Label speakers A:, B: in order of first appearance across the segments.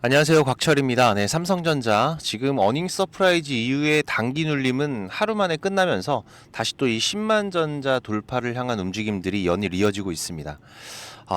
A: 안녕하세요. 곽철입니다. 네, 삼성전자 지금 어닝 서프라이즈 이후의 단기 눌림은 하루 만에 끝나면서 다시 또 이 10만 전자 돌파를 향한 움직임들이 연일 이어지고 있습니다.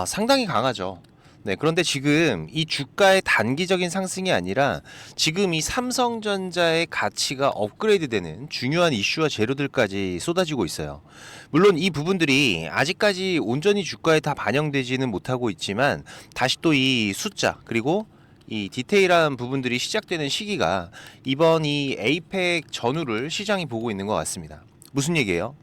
A: 상당히 강하죠. 네, 그런데 지금 이 주가의 단기적인 상승이 아니라 지금 이 삼성전자의 가치가 업그레이드되는 중요한 이슈와 재료들까지 쏟아지고 있어요. 물론 이 부분들이 아직까지 온전히 주가에 다 반영되지는 못하고 있지만 다시 또 이 숫자 그리고 이 디테일한 부분들이 시작되는 시기가 이번 이 에이펙 전후를 시장이 보고 있는 것 같습니다. 무슨 얘기예요?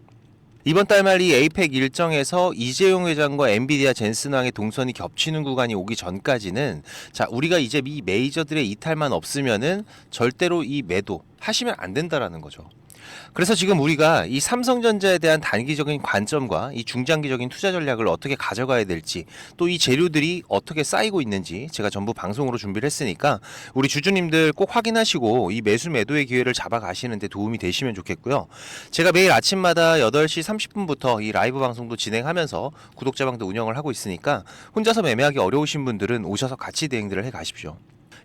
A: 이번 달 말 이 에이펙 일정에서 이재용 회장과 엔비디아 젠슨 왕의 동선이 겹치는 구간이 오기 전까지는 우리가 이제 이 메이저들의 이탈만 없으면은 절대로 이 매도 하시면 안 된다라는 거죠. 그래서 지금 우리가 이 삼성전자에 대한 단기적인 관점과 이 중장기적인 투자 전략을 어떻게 가져가야 될지, 또 이 재료들이 어떻게 쌓이고 있는지 제가 전부 방송으로 준비를 했으니까 우리 주주님들 꼭 확인하시고 이 매수 매도의 기회를 잡아가시는데 도움이 되시면 좋겠고요. 제가 매일 아침마다 8시 30분부터 이 라이브 방송도 진행하면서 구독자방도 운영을 하고 있으니까 혼자서 매매하기 어려우신 분들은 오셔서 같이 대행들을 해 가십시오.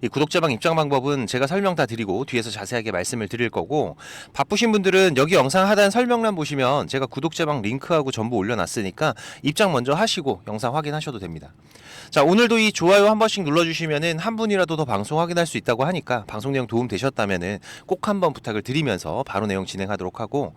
A: 이 구독자방 입장 방법은 제가 설명 다 드리고 뒤에서 자세하게 말씀을 드릴 거고, 바쁘신 분들은 여기 영상 하단 설명란 보시면 제가 구독자방 링크하고 전부 올려놨으니까 입장 먼저 하시고 영상 확인하셔도 됩니다. 자, 오늘도 이 좋아요 한 번씩 눌러주시면은 한 분이라도 더 방송 확인할 수 있다고 하니까 방송 내용 도움 되셨다면은 꼭 한번 부탁을 드리면서 바로 내용 진행하도록 하고,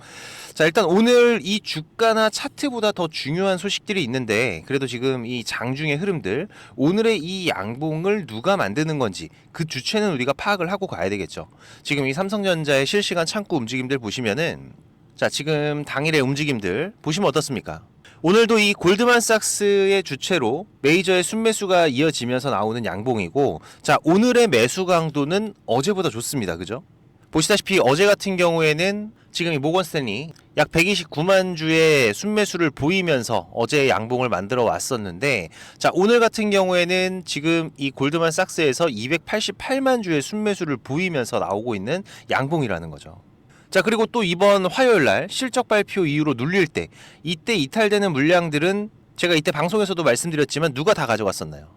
A: 자, 일단 오늘 이 주가나 차트보다 더 중요한 소식들이 있는데, 그래도 지금 이 장중의 흐름들, 오늘의 이 양봉을 누가 만드는 건지 그 주체는 우리가 파악을 하고 가야 되겠죠. 지금 이 삼성전자의 실시간 창구 움직임들 보시면은, 자, 지금 당일의 움직임들 보시면 어떻습니까? 오늘도 이 골드만삭스의 주체로 메이저의 순매수가 이어지면서 나오는 양봉이고, 자, 오늘의 매수 강도는 어제보다 좋습니다. 그죠? 보시다시피 어제 같은 경우에는 지금 이 모건스탠리 약 129만 주의 순매수를 보이면서 어제 양봉을 만들어 왔었는데, 자, 오늘 같은 경우에는 지금 이 골드만삭스에서 288만 주의 순매수를 보이면서 나오고 있는 양봉이라는 거죠. 자, 그리고 또 이번 화요일날 실적 발표 이후로 눌릴 때, 이때 이탈되는 물량들은 제가 이때 방송에서도 말씀드렸지만 누가 다 가져갔었나요?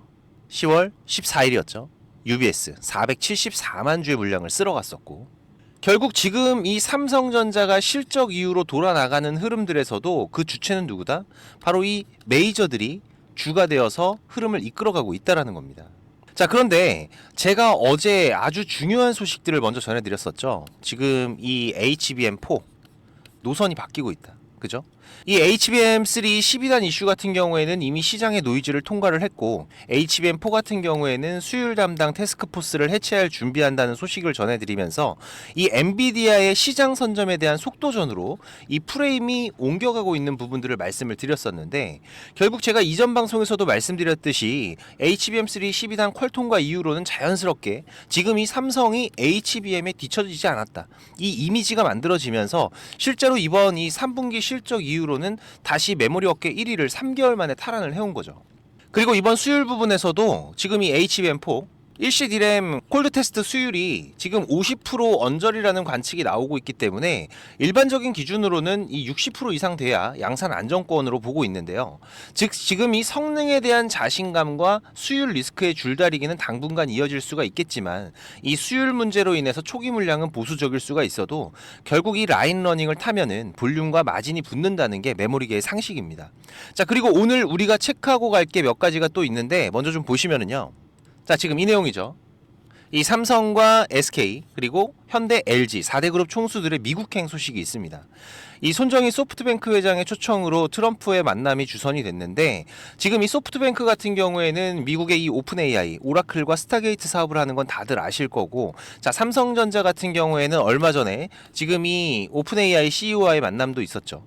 A: 10월 14일이었죠. UBS 474만 주의 물량을 쓸어갔었고, 결국 지금 이 삼성전자가 실적 이후로 돌아나가는 흐름들에서도 그 주체는 누구다? 바로 이 메이저들이 주가 되어서 흐름을 이끌어가고 있다는 겁니다. 자, 그런데 제가 어제 아주 중요한 소식들을 먼저 전해드렸었죠. 지금 이 HBM4 노선이 바뀌고 있다. 그죠? 이 HBM3 12단 이슈 같은 경우에는 이미 시장의 노이즈를 통과를 했고, HBM4 같은 경우에는 수율 담당 태스크포스를 해체할 준비한다는 소식을 전해드리면서 이 엔비디아의 시장 선점에 대한 속도전으로 이 프레임이 옮겨가고 있는 부분들을 말씀을 드렸었는데, 결국 제가 이전 방송에서도 말씀드렸듯이 HBM3 12단 퀄통과 이후로는 자연스럽게 지금 이 삼성이 HBM에 뒤처지지 않았다, 이 이미지가 만들어지면서 실제로 이번 이 3분기 실적 이후로는 다시 메모리 업계 1위를 3개월 만에 탈환을 해온 거죠. 그리고 이번 수율 부분에서도 지금 이 HBM4 일시 디램 콜드 테스트 수율이 지금 50% 언저리라는 관측이 나오고 있기 때문에 일반적인 기준으로는 이 60% 이상 돼야 양산 안정권으로 보고 있는데요. 즉 지금 이 성능에 대한 자신감과 수율 리스크의 줄다리기는 당분간 이어질 수가 있겠지만, 이 수율 문제로 인해서 초기 물량은 보수적일 수가 있어도 결국 이 라인 러닝을 타면은 볼륨과 마진이 붙는다는 게 메모리계의 상식입니다. 자, 그리고 오늘 우리가 체크하고 갈 게 몇 가지가 또 있는데, 먼저 좀 보시면은요. 자, 지금 이 내용이죠. 이 삼성과 SK 그리고 현대, LG 4대 그룹 총수들의 미국행 소식이 있습니다. 이 손정희 소프트뱅크 회장의 초청으로 트럼프의 만남이 주선이 됐는데, 지금 이 소프트뱅크 같은 경우에는 미국의 이 오픈 AI, 오라클과 스타게이트 사업을 하는 건 다들 아실 거고, 자, 삼성전자 같은 경우에는 얼마 전에 지금 이 오픈 AI CEO와의 만남도 있었죠.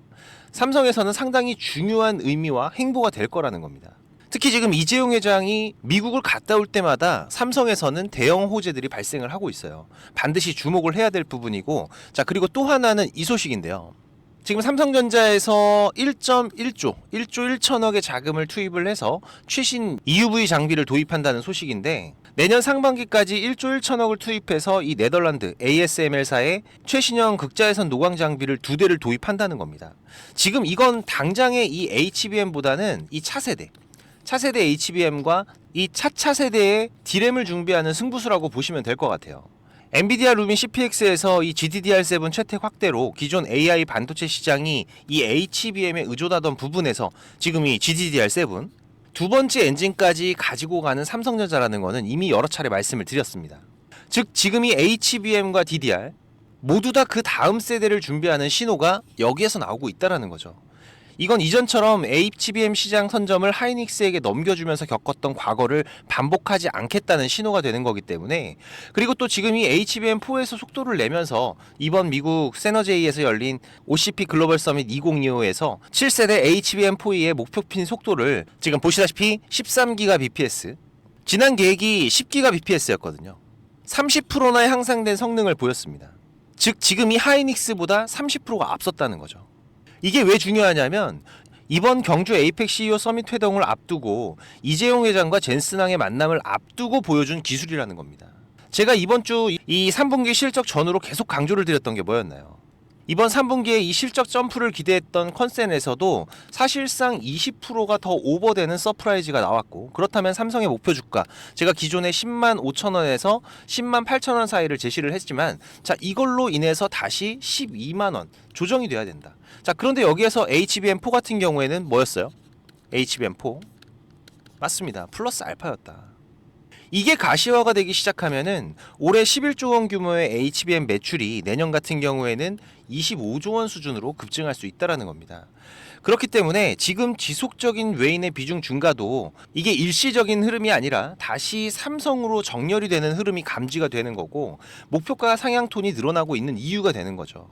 A: 삼성에서는 상당히 중요한 의미와 행보가 될 거라는 겁니다. 특히 지금 이재용 회장이 미국을 갔다 올 때마다 삼성에서는 대형 호재들이 발생을 하고 있어요. 반드시 주목을 해야 될 부분이고, 자, 그리고 또 하나는 이 소식인데요. 지금 삼성전자에서 1.1조 1천억의 자금을 투입을 해서 최신 EUV 장비를 도입한다는 소식인데, 내년 상반기까지 1조 1천억을 투입해서 이 네덜란드 ASML사의 최신형 극자외선 노광 장비를 2대를 도입한다는 겁니다. 지금 이건 당장의 이 HBM보다는 이 차세대, 차세대 HBM과 이 차차 세대의 D램을 준비하는 승부수라고 보시면 될 것 같아요. 엔비디아 루민 CPX에서 이 GDDR7 채택 확대로 기존 AI 반도체 시장이 이 HBM에 의존하던 부분에서 지금 이 GDDR7 두 번째 엔진까지 가지고 가는 삼성전자라는 것은 이미 여러 차례 말씀을 드렸습니다. 즉 지금 이 HBM과 DDR 모두 다 그 다음 세대를 준비하는 신호가 여기에서 나오고 있다는 거죠. 이건 이전처럼 HBM 시장 선점을 하이닉스에게 넘겨주면서 겪었던 과거를 반복하지 않겠다는 신호가 되는 거기 때문에, 그리고 또 지금 이 HBM4에서 속도를 내면서 이번 미국 세너제이에서 열린 OCP 글로벌 서밋 2025에서 7세대 HBM4E의 목표핀 속도를 지금 보시다시피 13GBps, 지난 계획이 10GBps였거든요. 30%나 향상된 성능을 보였습니다. 즉 지금 이 하이닉스보다 30%가 앞섰다는 거죠. 이게 왜 중요하냐면 이번 경주 에이펙 CEO 서밋 회동을 앞두고 이재용 회장과 젠슨왕의 만남을 앞두고 보여준 기술이라는 겁니다. 제가 이번 주 이 3분기 실적 전후로 계속 강조를 드렸던 게 뭐였나요? 이번 3분기에 이 실적 점프를 기대했던 컨센에서도 사실상 20%가 더 오버되는 서프라이즈가 나왔고, 그렇다면 삼성의 목표 주가 제가 기존에 10만 5천 원에서 10만 8천 원 사이를 제시를 했지만, 자 이걸로 인해서 다시 12만 원 조정이 돼야 된다. 자 그런데 여기에서 HBM4 같은 경우에는 뭐였어요? HBM4 맞습니다. 플러스 알파였다. 이게 가시화가 되기 시작하면은 올해 11조 원 규모의 HBM 매출이 내년 같은 경우에는 25조 원 수준으로 급증할 수 있다라는 겁니다. 그렇기 때문에 지금 지속적인 외인의 비중 증가도 이게 일시적인 흐름이 아니라 다시 삼성으로 정렬이 되는 흐름이 감지가 되는 거고, 목표가 상향 톤이 늘어나고 있는 이유가 되는 거죠.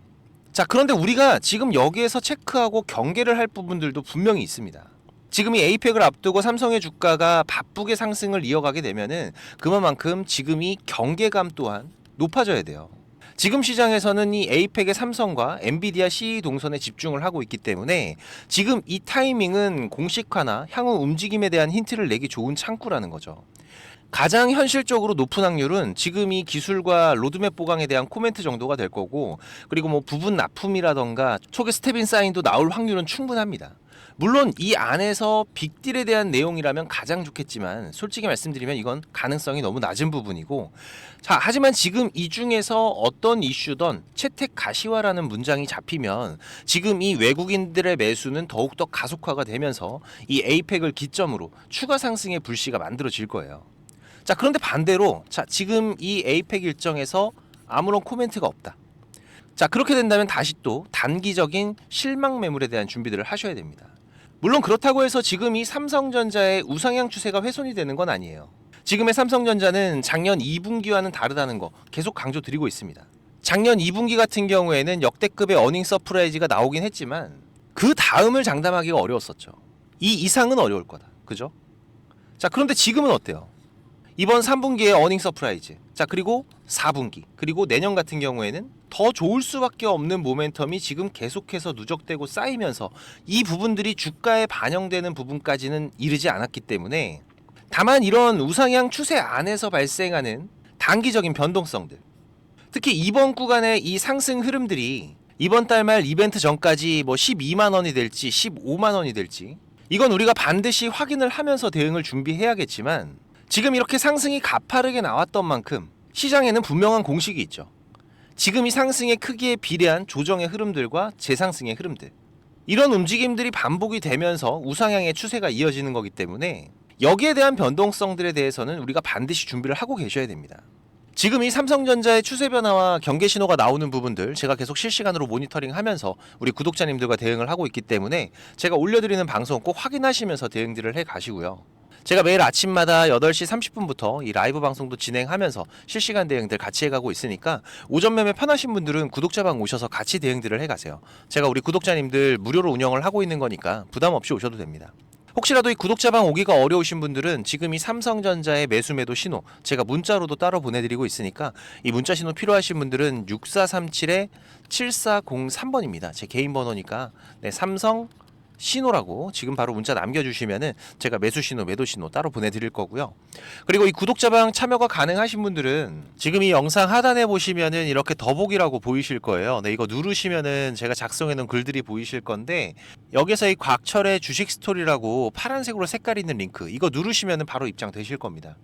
A: 자 그런데 우리가 지금 여기에서 체크하고 경계를 할 부분들도 분명히 있습니다. 지금 이 에이펙을 앞두고 삼성의 주가가 바쁘게 상승을 이어가게 되면은 그만큼 지금 이 경계감 또한 높아져야 돼요. 지금 시장에서는 이 에이펙의 삼성과 엔비디아 CE 동선에 집중을 하고 있기 때문에 지금 이 타이밍은 공식화나 향후 움직임에 대한 힌트를 내기 좋은 창구라는 거죠. 가장 현실적으로 높은 확률은 지금 이 기술과 로드맵 보강에 대한 코멘트 정도가 될 거고, 그리고 뭐 부분 납품이라던가 초기 스텝인 사인도 나올 확률은 충분합니다. 물론 이 안에서 빅딜에 대한 내용이라면 가장 좋겠지만 솔직히 말씀드리면 이건 가능성이 너무 낮은 부분이고, 자 하지만 지금 이 중에서 어떤 이슈든 채택 가시화라는 문장이 잡히면 지금 이 외국인들의 매수는 더욱더 가속화가 되면서 이 에이펙을 기점으로 추가 상승의 불씨가 만들어질 거예요. 자 그런데 반대로 자 지금 이 에이펙 일정에서 아무런 코멘트가 없다. 자 그렇게 된다면 다시 또 단기적인 실망 매물에 대한 준비들을 하셔야 됩니다. 물론 그렇다고 해서 지금 이 삼성전자의 우상향 추세가 훼손이 되는 건 아니에요. 지금의 삼성전자는 작년 2분기와는 다르다는 거 계속 강조드리고 있습니다. 작년 2분기 같은 경우에는 역대급의 어닝 서프라이즈가 나오긴 했지만 그 다음을 장담하기가 어려웠었죠. 이 이상은 어려울 거다. 그죠? 자 그런데 지금은 어때요? 이번 3분기의 어닝 서프라이즈, 자 그리고 4분기, 그리고 내년 같은 경우에는 더 좋을 수밖에 없는 모멘텀이 지금 계속해서 누적되고 쌓이면서 이 부분들이 주가에 반영되는 부분까지는 이르지 않았기 때문에, 다만 이런 우상향 추세 안에서 발생하는 단기적인 변동성들, 특히 이번 구간의 이 상승 흐름들이 이번 달 말 이벤트 전까지 뭐 12만 원이 될지 15만 원이 될지 이건 우리가 반드시 확인을 하면서 대응을 준비해야겠지만, 지금 이렇게 상승이 가파르게 나왔던 만큼 시장에는 분명한 공식이 있죠. 지금 이 상승의 크기에 비례한 조정의 흐름들과 재상승의 흐름들, 이런 움직임들이 반복이 되면서 우상향의 추세가 이어지는 거기 때문에 여기에 대한 변동성들에 대해서는 우리가 반드시 준비를 하고 계셔야 됩니다. 지금 이 삼성전자의 추세 변화와 경계 신호가 나오는 부분들 제가 계속 실시간으로 모니터링하면서 우리 구독자님들과 대응을 하고 있기 때문에 제가 올려드리는 방송 꼭 확인하시면서 대응들을 해 가시고요. 제가 매일 아침마다 8시 30분부터 이 라이브 방송도 진행하면서 실시간 대응들 같이 해가고 있으니까 오전 매매 편하신 분들은 구독자방 오셔서 같이 대응들을 해가세요. 제가 우리 구독자님들 무료로 운영을 하고 있는 거니까 부담 없이 오셔도 됩니다. 혹시라도 이 구독자방 오기가 어려우신 분들은 지금 이 삼성전자의 매수 매도 신호 제가 문자로도 따로 보내드리고 있으니까 이 문자 신호 필요하신 분들은 6437-7403번입니다. 제 개인 번호니까 네, 삼성 신호라고 지금 바로 문자 남겨주시면은 제가 매수 신호, 매도 신호 따로 보내드릴 거고요. 그리고 이 구독자방 참여가 가능하신 분들은 지금 이 영상 하단에 보시면은 이렇게 더보기라고 보이실 거예요. 네, 이거 누르시면은 제가 작성해 놓은 글들이 보이실 건데 여기서 이 곽철의 주식 스토리라고 파란색으로 색깔 있는 링크 이거 누르시면은 바로 입장되실 겁니다.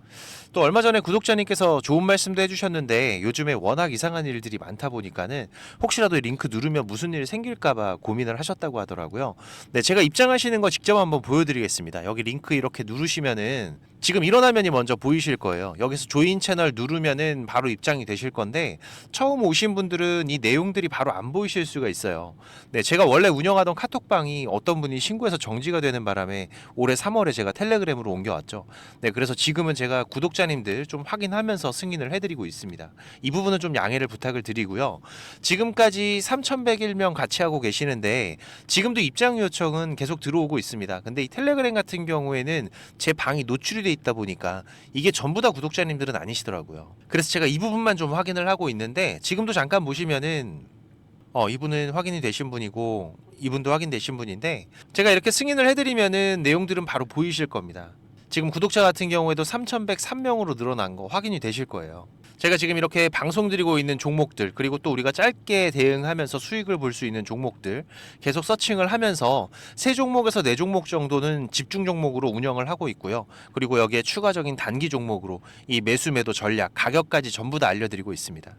A: 또 얼마 전에 구독자님께서 좋은 말씀도 해주셨는데 요즘에 워낙 이상한 일들이 많다 보니까는 혹시라도 이 링크 누르면 무슨 일 생길까봐 고민을 하셨다고 하더라고요. 네, 제가 입장하시는 거 직접 한번 보여드리겠습니다. 여기 링크 이렇게 누르시면은 지금 이런 화면이 먼저 보이실 거예요. 여기서 조인 채널 누르면은 바로 입장이 되실 건데 처음 오신 분들은 이 내용들이 바로 안 보이실 수가 있어요. 네, 제가 원래 운영하던 카톡방이 어떤 분이 신고해서 정지가 되는 바람에 올해 3월에 제가 텔레그램으로 옮겨왔죠. 네, 그래서 지금은 제가 구독자님들 좀 확인하면서 승인을 해드리고 있습니다. 이 부분은 좀 양해를 부탁을 드리고요. 지금까지 3,101명 같이 하고 계시는데 지금도 입장 요청은 계속 들어오고 있습니다. 근데 이 텔레그램 같은 경우에는 제 방이 노출이 돼 있다 보니까 이게 전부 다 구독자님들은 아니시더라고요. 그래서 제가 이 부분만 좀 확인을 하고 있는데 지금도 잠깐 보시면은 이분은 확인이 되신 분이고 이분도 확인되신 분인데 제가 이렇게 승인을 해드리면은 내용들은 바로 보이실 겁니다. 지금 구독자 같은 경우에도 3,103명으로 늘어난 거 확인이 되실 거예요. 제가 지금 이렇게 방송 드리고 있는 종목들 그리고 또 우리가 짧게 대응하면서 수익을 볼 수 있는 종목들 계속 서칭을 하면서 세 종목에서 네 종목 정도는 집중 종목으로 운영을 하고 있고요. 그리고 여기에 추가적인 단기 종목으로 이 매수 매도 전략 가격까지 전부 다 알려드리고 있습니다.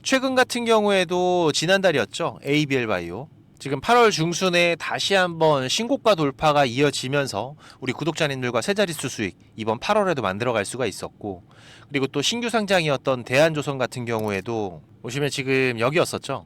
A: 최근 같은 경우에도 지난달이었죠. ABL 바이오 지금 8월 중순에 다시 한번 신고가 돌파가 이어지면서 우리 구독자님들과 세 자릿수 수익 이번 8월에도 만들어갈 수가 있었고 그리고 또 신규 상장이었던 대한조선 같은 경우에도 보시면 지금 여기였었죠.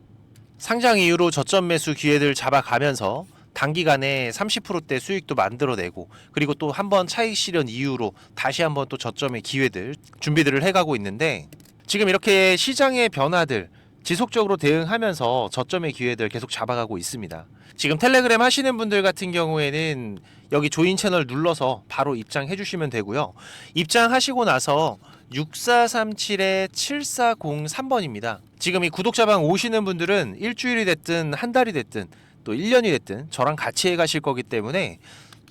A: 상장 이후로 저점 매수 기회들 잡아가면서 단기간에 30%대 수익도 만들어내고 그리고 또 한번 차익 실현 이후로 다시 한번 또 저점의 기회들 준비들을 해가고 있는데 지금 이렇게 시장의 변화들 지속적으로 대응하면서 저점의 기회들 계속 잡아가고 있습니다. 지금 텔레그램 하시는 분들 같은 경우에는 여기 조인 채널 눌러서 바로 입장해 주시면 되고요. 입장하시고 나서 6437-7403번입니다. 지금 이 구독자방 오시는 분들은 일주일이 됐든 한 달이 됐든 또 1년이 됐든 저랑 같이 해 가실 거기 때문에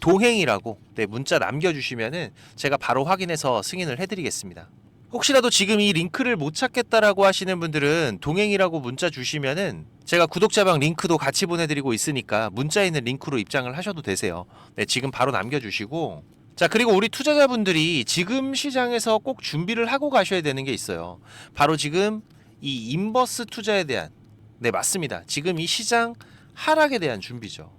A: 동행이라고 문자 남겨주시면은 제가 바로 확인해서 승인을 해드리겠습니다. 혹시라도 지금 이 링크를 못 찾겠다라고 하시는 분들은 동행이라고 문자 주시면은 제가 구독자방 링크도 같이 보내드리고 있으니까 문자에 있는 링크로 입장을 하셔도 되세요. 네, 지금 바로 남겨주시고 자 그리고 우리 투자자분들이 지금 시장에서 꼭 준비를 하고 가셔야 되는 게 있어요. 바로 지금 이 인버스 투자에 대한 네 맞습니다. 지금 이 시장 하락에 대한 준비죠.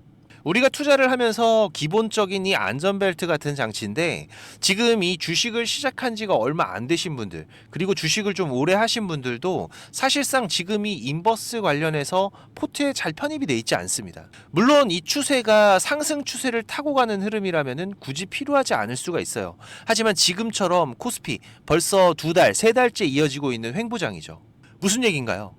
A: 우리가 투자를 하면서 기본적인 이 안전벨트 같은 장치인데 지금 이 주식을 시작한 지가 얼마 안 되신 분들 그리고 주식을 좀 오래 하신 분들도 사실상 지금 이 인버스 관련해서 포트에 잘 편입이 돼 있지 않습니다. 물론 이 추세가 상승 추세를 타고 가는 흐름이라면은 굳이 필요하지 않을 수가 있어요. 하지만 지금처럼 코스피 벌써 2달, 3달째 이어지고 있는 횡보장이죠. 무슨 얘기인가요?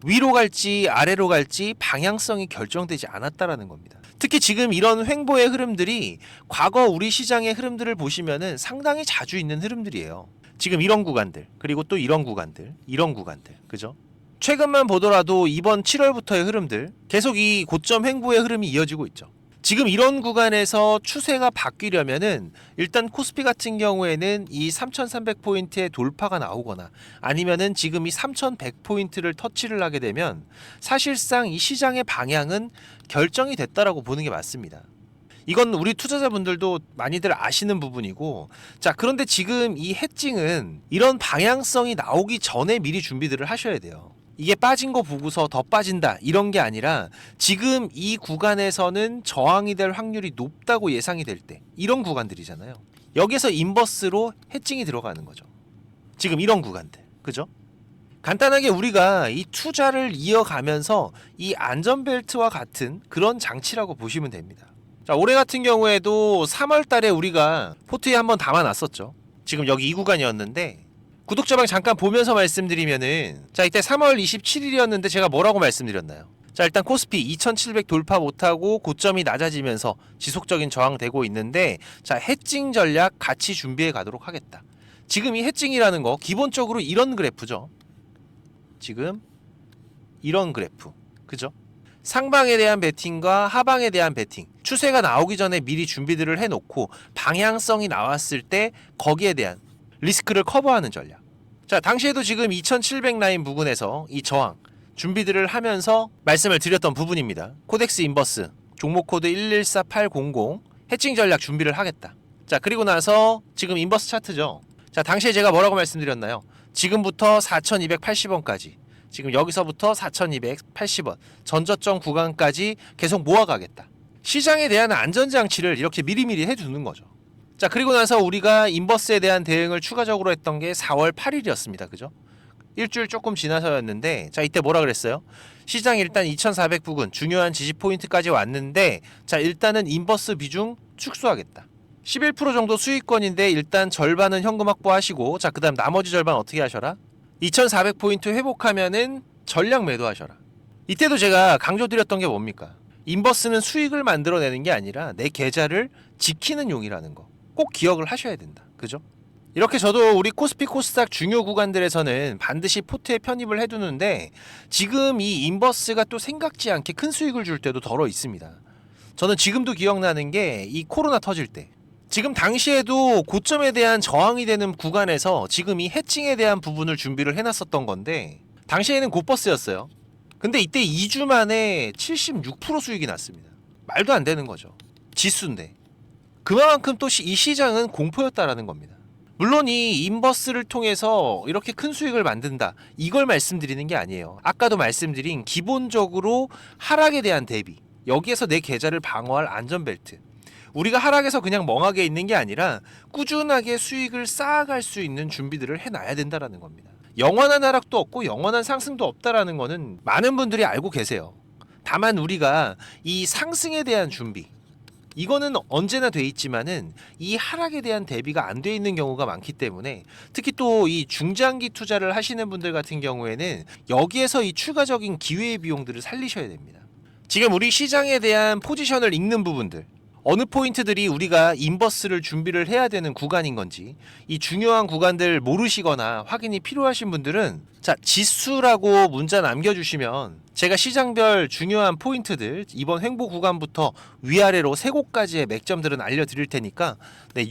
A: 위로 갈지 아래로 갈지 방향성이 결정되지 않았다라는 겁니다. 특히 지금 이런 횡보의 흐름들이 과거 우리 시장의 흐름들을 보시면은 상당히 자주 있는 흐름들이에요. 지금 이런 구간들, 그리고 또 이런 구간들, 그죠? 최근만 보더라도 이번 7월부터의 흐름들, 계속 이 고점 횡보의 흐름이 이어지고 있죠. 지금 이런 구간에서 추세가 바뀌려면은 일단 코스피 같은 경우에는 이 3,300포인트의 돌파가 나오거나 아니면은 지금 이 3,100포인트를 터치를 하게 되면 사실상 이 시장의 방향은 결정이 됐다라고 보는 게 맞습니다. 이건 우리 투자자분들도 많이들 아시는 부분이고 자 그런데 지금 이 해칭은 이런 방향성이 나오기 전에 미리 준비들을 하셔야 돼요. 이게 빠진 거 보고서 더 빠진다 이런 게 아니라 지금 이 구간에서는 저항이 될 확률이 높다고 예상이 될 때 이런 구간들이잖아요. 여기서 인버스로 해칭이 들어가는 거죠. 지금 이런 구간들 그죠? 간단하게 우리가 이 투자를 이어가면서 이 안전벨트와 같은 그런 장치라고 보시면 됩니다. 자 올해 같은 경우에도 3월 달에 우리가 포트에 한번 담아놨었죠. 지금 여기 이 구간이었는데 구독자방 잠깐 보면서 말씀드리면은 자 이때 3월 27일이었는데 제가 뭐라고 말씀드렸나요? 자 일단 코스피 2700 돌파 못하고 고점이 낮아지면서 지속적인 저항되고 있는데 자 해칭 전략 같이 준비해 가도록 하겠다. 지금 이 해칭이라는 거 기본적으로 이런 그래프죠. 지금 이런 그래프 그죠? 상방에 대한 베팅과 하방에 대한 베팅, 추세가 나오기 전에 미리 준비들을 해놓고 방향성이 나왔을 때 거기에 대한 리스크를 커버하는 전략. 자, 당시에도 지금 2700 라인 부근에서 이 저항 준비들을 하면서 말씀을 드렸던 부분입니다. 코덱스 인버스 종목 코드 114800 해칭 전략 준비를 하겠다. 자, 그리고 나서 지금 인버스 차트죠. 자, 당시에 제가 뭐라고 말씀드렸나요? 지금부터 4280원까지, 지금 여기서부터 4280원 전저점 구간까지 계속 모아가겠다. 시장에 대한 안전장치를 이렇게 미리미리 해두는 거죠. 자, 그리고 나서 우리가 인버스에 대한 대응을 추가적으로 했던 게 4월 8일이었습니다. 그죠? 일주일 조금 지나서였는데, 자, 이때 뭐라 그랬어요? 시장 일단 2400 부근 중요한 지지 포인트까지 왔는데, 자, 일단은 인버스 비중 축소하겠다. 11% 정도 수익권인데 일단 절반은 현금 확보하시고, 자, 그 다음 나머지 절반 어떻게 하셔라? 2400포인트 회복하면은 전량 매도하셔라. 이때도 제가 강조드렸던 게 뭡니까? 인버스는 수익을 만들어내는 게 아니라 내 계좌를 지키는 용이라는 거 꼭 기억을 하셔야 된다. 그죠? 이렇게 저도 우리 코스피 코스닥 중요 구간들에서는 반드시 포트에 편입을 해두는데, 지금 이 인버스가 또 생각지 않게 큰 수익을 줄 때도 덜어 있습니다. 저는 지금도 기억나는 게 이 코로나 터질 때, 지금 당시에도 고점에 대한 저항이 되는 구간에서 지금 이 해칭에 대한 부분을 준비를 해놨었던 건데, 당시에는 곧버스였어요. 근데 이때 2주 만에 76% 수익이 났습니다. 말도 안 되는 거죠. 지수인데. 그만큼 또 이 시장은 공포였다라는 겁니다. 물론 이 인버스를 통해서 이렇게 큰 수익을 만든다, 이걸 말씀드리는 게 아니에요. 아까도 말씀드린 기본적으로 하락에 대한 대비, 여기에서 내 계좌를 방어할 안전벨트, 우리가 하락에서 그냥 멍하게 있는 게 아니라 꾸준하게 수익을 쌓아갈 수 있는 준비들을 해놔야 된다라는 겁니다. 영원한 하락도 없고 영원한 상승도 없다라는 거는 많은 분들이 알고 계세요. 다만 우리가 이 상승에 대한 준비, 이거는 언제나 돼 있지만은 이 하락에 대한 대비가 안 돼 있는 경우가 많기 때문에, 특히 또 이 중장기 투자를 하시는 분들 같은 경우에는 여기에서 이 추가적인 기회의 비용들을 살리셔야 됩니다. 지금 우리 시장에 대한 포지션을 읽는 부분들, 어느 포인트들이 우리가 인버스를 준비를 해야 되는 구간인 건지, 이 중요한 구간들 모르시거나 확인이 필요하신 분들은, 자, 지수라고 문자 남겨주시면 제가 시장별 중요한 포인트들 이번 횡보 구간부터 위아래로 세 곳까지의 맥점들은 알려드릴 테니까, 네,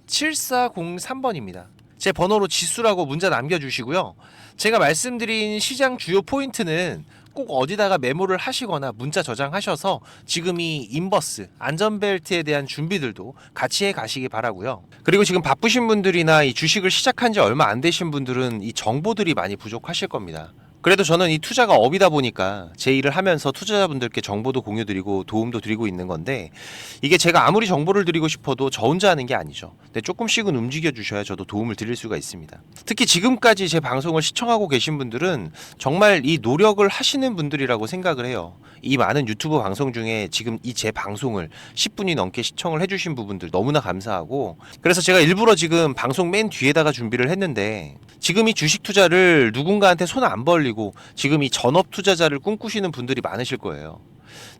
A: 6437-7403번입니다. 제 번호로 지수라고 문자 남겨주시고요. 제가 말씀드린 시장 주요 포인트는 꼭 어디다가 메모를 하시거나 문자 저장하셔서 지금 이 인버스 안전벨트에 대한 준비들도 같이 해 가시기 바라고요. 그리고 지금 바쁘신 분들이나 이 주식을 시작한 지 얼마 안 되신 분들은 이 정보들이 많이 부족하실 겁니다. 그래도 저는 이 투자가 업이다 보니까 제 일을 하면서 투자자분들께 정보도 공유드리고 도움도 드리고 있는 건데, 이게 제가 아무리 정보를 드리고 싶어도 저 혼자 하는 게 아니죠. 근데 조금씩은 움직여 주셔야 저도 도움을 드릴 수가 있습니다. 특히 지금까지 제 방송을 시청하고 계신 분들은 정말 이 노력을 하시는 분들이라고 생각을 해요. 이 많은 유튜브 방송 중에 지금 이 제 방송을 10분이 넘게 시청을 해주신 부분들 너무나 감사하고, 그래서 제가 일부러 지금 방송 맨 뒤에다가 준비를 했는데, 지금 이 주식 투자를 누군가한테 손 안 벌리고 지금 이 전업 투자자를 꿈꾸시는 분들이 많으실 거예요.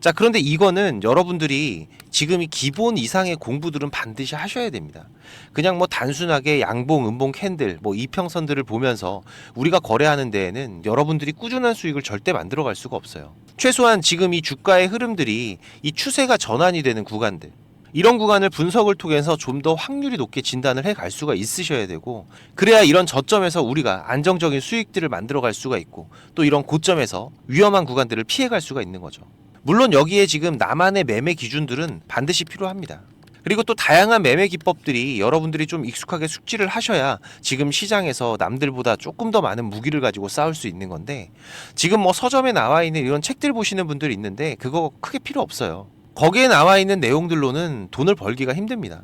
A: 자, 그런데 이거는 여러분들이 지금 이 기본 이상의 공부들은 반드시 하셔야 됩니다. 그냥 뭐 단순하게 양봉, 음봉, 캔들, 뭐 이평선들을 보면서 우리가 거래하는 데에는 여러분들이 꾸준한 수익을 절대 만들어갈 수가 없어요. 최소한 지금 이 주가의 흐름들이 이 추세가 전환이 되는 구간들, 이런 구간을 분석을 통해서 좀 더 확률이 높게 진단을 해 갈 수가 있으셔야 되고, 그래야 이런 저점에서 우리가 안정적인 수익들을 만들어 갈 수가 있고, 또 이런 고점에서 위험한 구간들을 피해 갈 수가 있는 거죠. 물론 여기에 지금 나만의 매매 기준들은 반드시 필요합니다. 그리고 또 다양한 매매 기법들이 여러분들이 좀 익숙하게 숙지를 하셔야 지금 시장에서 남들보다 조금 더 많은 무기를 가지고 싸울 수 있는 건데, 지금 뭐 서점에 나와 있는 이런 책들 보시는 분들이 있는데 그거 크게 필요 없어요. 거기에 나와 있는 내용들로는 돈을 벌기가 힘듭니다.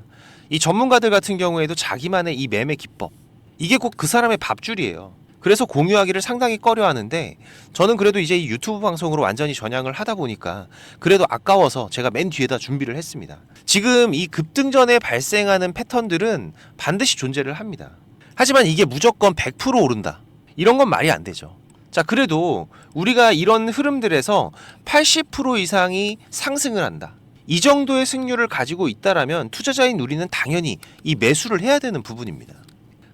A: 이 전문가들 같은 경우에도 자기만의 이 매매 기법, 이게 꼭 그 사람의 밥줄이에요. 그래서 공유하기를 상당히 꺼려 하는데, 저는 그래도 이제 이 유튜브 방송으로 완전히 전향을 하다 보니까 그래도 아까워서 제가 맨 뒤에다 준비를 했습니다. 지금 이 급등 전에 발생하는 패턴들은 반드시 존재를 합니다. 하지만 이게 무조건 100% 오른다, 이런 건 말이 안 되죠. 자, 그래도 우리가 이런 흐름들에서 80% 이상이 상승을 한다, 이 정도의 승률을 가지고 있다라면 투자자인 우리는 당연히 이 매수를 해야 되는 부분입니다.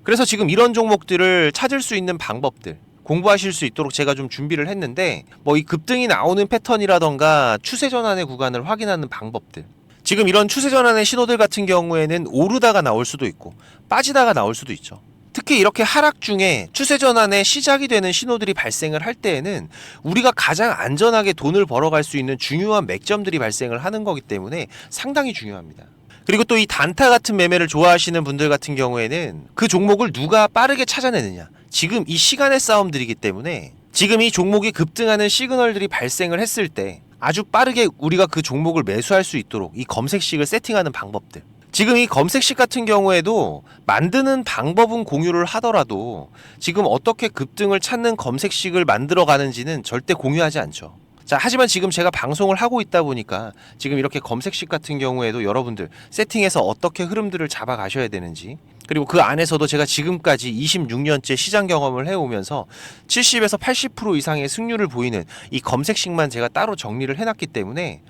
A: 그래서 지금 이런 종목들을 찾을 수 있는 방법들, 공부하실 수 있도록 제가 좀 준비를 했는데 뭐 이 급등이 나오는 패턴이라던가 추세 전환의 구간을 확인하는 방법들, 지금 이런 추세 전환의 신호들 같은 경우에는 오르다가 나올 수도 있고 빠지다가 나올 수도 있죠. 특히 이렇게 하락 중에 추세 전환의 시작이 되는 신호들이 발생을 할 때에는 우리가 가장 안전하게 돈을 벌어갈 수 있는 중요한 맥점들이 발생을 하는 거기 때문에 상당히 중요합니다. 그리고 또 이 단타 같은 매매를 좋아하시는 분들 같은 경우에는 그 종목을 누가 빠르게 찾아내느냐, 지금 이 시간의 싸움들이기 때문에 지금 이 종목이 급등하는 시그널들이 발생을 했을 때 아주 빠르게 우리가 그 종목을 매수할 수 있도록 이 검색식을 세팅하는 방법들, 지금 이 검색식 같은 경우에도 만드는 방법은 공유를 하더라도 지금 어떻게 급등을 찾는 검색식을 만들어 가는지는 절대 공유하지 않죠. 자, 하지만 지금 제가 방송을 하고 있다 보니까 지금 이렇게 검색식 같은 경우에도 여러분들 세팅해서 어떻게 흐름들을 잡아 가셔야 되는지, 그리고 그 안에서도 제가 지금까지 26년째 시장 경험을 해오면서 70에서 80% 이상의 승률을 보이는 이 검색식만 제가 따로 정리를 해놨기 때문에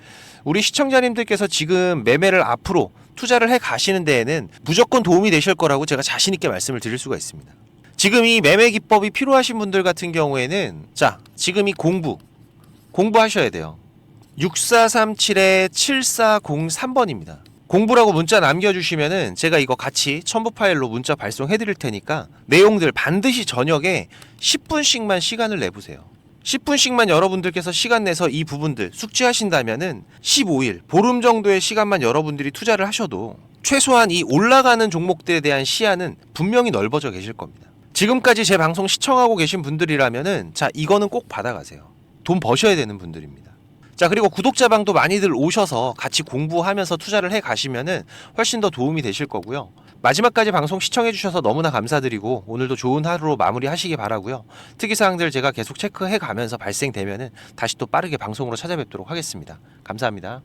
A: 우리 시청자님들께서 지금 매매를 앞으로 투자를 해 가시는 데에는 무조건 도움이 되실 거라고 제가 자신 있게 말씀을 드릴 수가 있습니다. 지금 이 매매 기법이 필요하신 분들 같은 경우에는 자, 지금 이 공부하셔야 돼요. 6437-7403번입니다. 공부라고 문자 남겨주시면은 제가 이거 같이 첨부 파일로 문자 발송해 드릴 테니까 내용들 반드시 저녁에 10분씩만 시간을 내보세요. 10분씩만 여러분들께서 시간 내서 이 부분들 숙지하신다면은 15일, 보름 정도의 시간만 여러분들이 투자를 하셔도 최소한 이 올라가는 종목들에 대한 시야는 분명히 넓어져 계실 겁니다. 지금까지 제 방송 시청하고 계신 분들이라면은 자, 이거는 꼭 받아가세요. 돈 버셔야 되는 분들입니다. 자, 그리고 구독자방도 많이들 오셔서 같이 공부하면서 투자를 해 가시면은 훨씬 더 도움이 되실 거고요. 마지막까지 방송 시청해 주셔서 너무나 감사드리고 오늘도 좋은 하루로 마무리하시기 바라고요. 특이사항들 제가 계속 체크해 가면서 발생되면은 다시 또 빠르게 방송으로 찾아뵙도록 하겠습니다. 감사합니다.